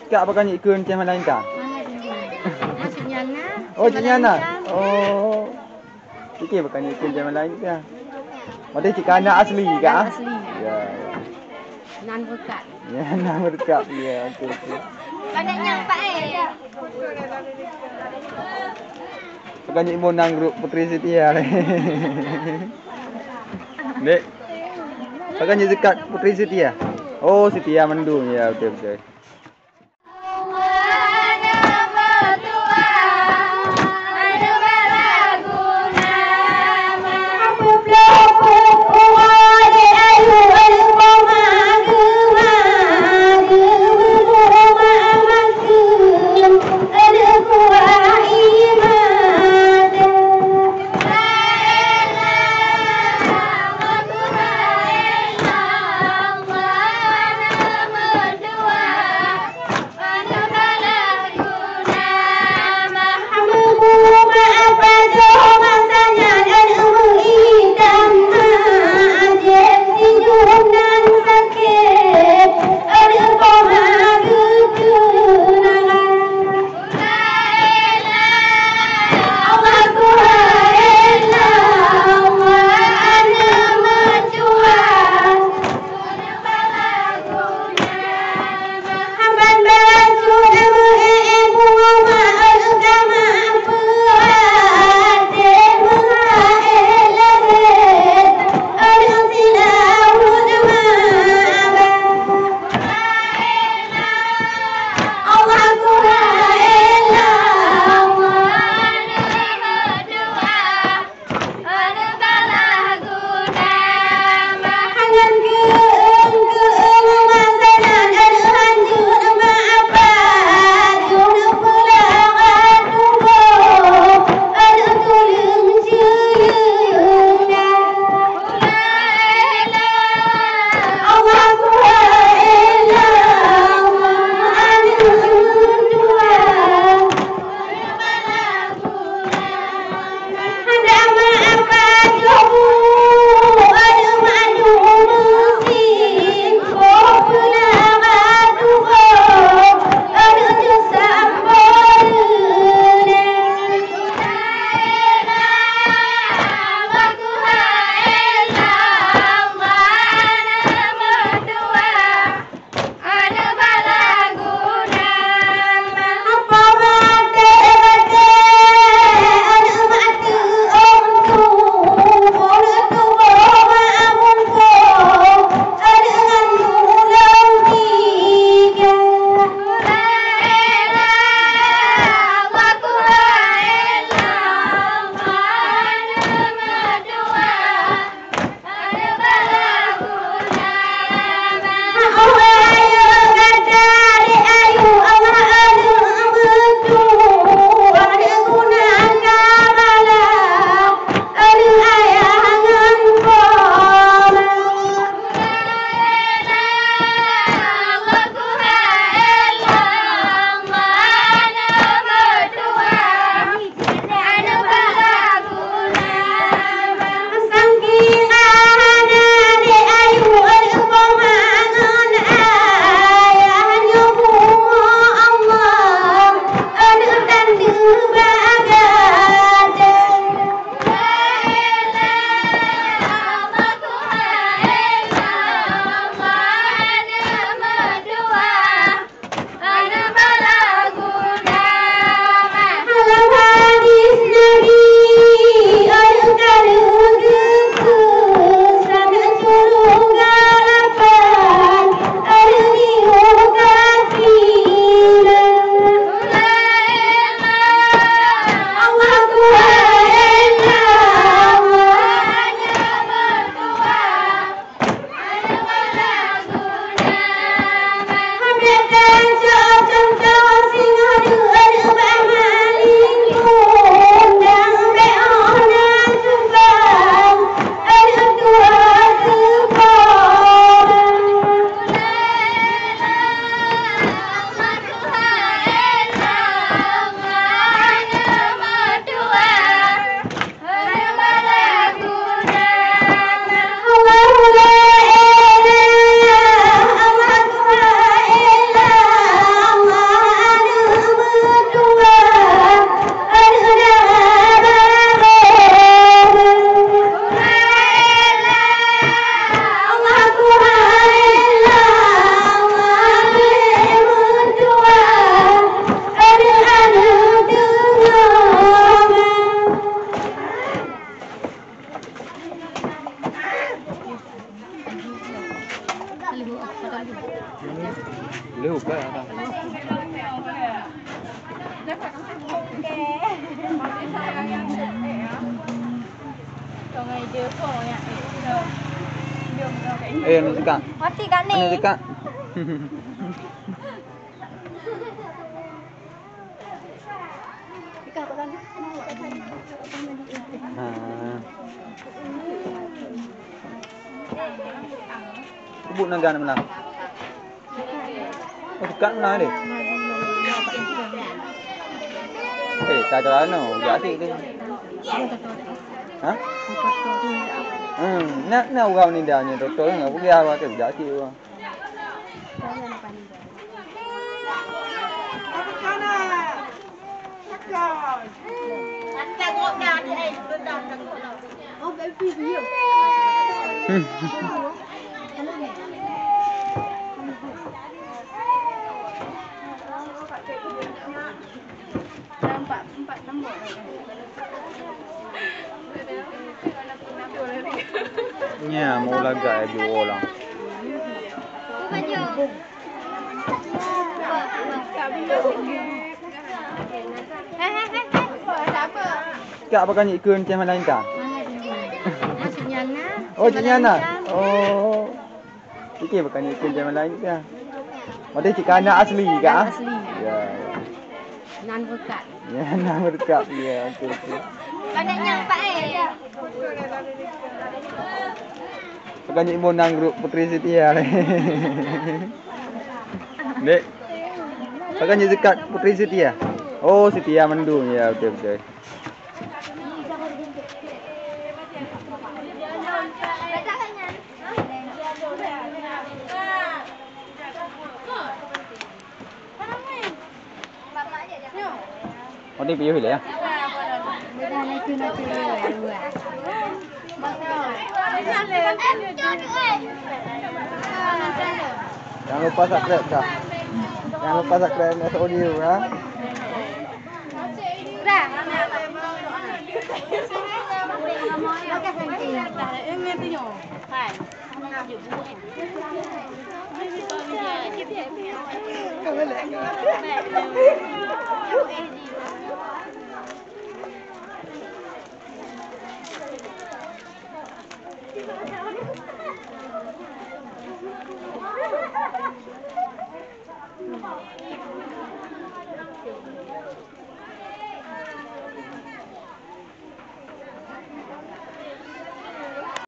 Kak apa kan ikut macam lain tak? Cik Nyana. Oh, Cik Nyana. Oh. Fikir bukan ikut macam lain tak? Maksudnya Cik Kana asli kak? Asli. Ya. Nan berkat. Ya, nama dekat. Ya, okey okey. Banyaknya Pak Bukan Cik Monang grup Puteri Setia. Dek. Bukan Cik Zekat Puteri Setia. Oh, Setia Mendung. Ya, okey betul. Boleh buka apa? Ni dekat. Mati kat ni. Ni dekat. Ha. Sebut negara mana? Oh, dekat mana dia? Tak ada mana. Jadi dia. Ha? Nak orang ni dah ni doktor enggak boleh awak tu jadi orang. Oh, baby dia. Empat nombor. Nya mau lagak dua orang. Baju. Apa? Kak apa kan ikut macam mana tak? Cik Nyana. Oh, Cik Nyana. Oh. Fikir bukan ikut macam mana tak? Ada cik Kana asli kak? Asli. Ya. Nan berkat. Ya, nama dekat ya. Okey okey. Banyaknya empat Bukan ibu nang grup Puteri Setia. Dek. Bukan dekat Puteri Setia. Oh, Setia Mendu. Ya, okey betul. Oh, ni pilih ya. Jangan lupa subscribe kak. Jangan lupa subscribe Nes Audio ya.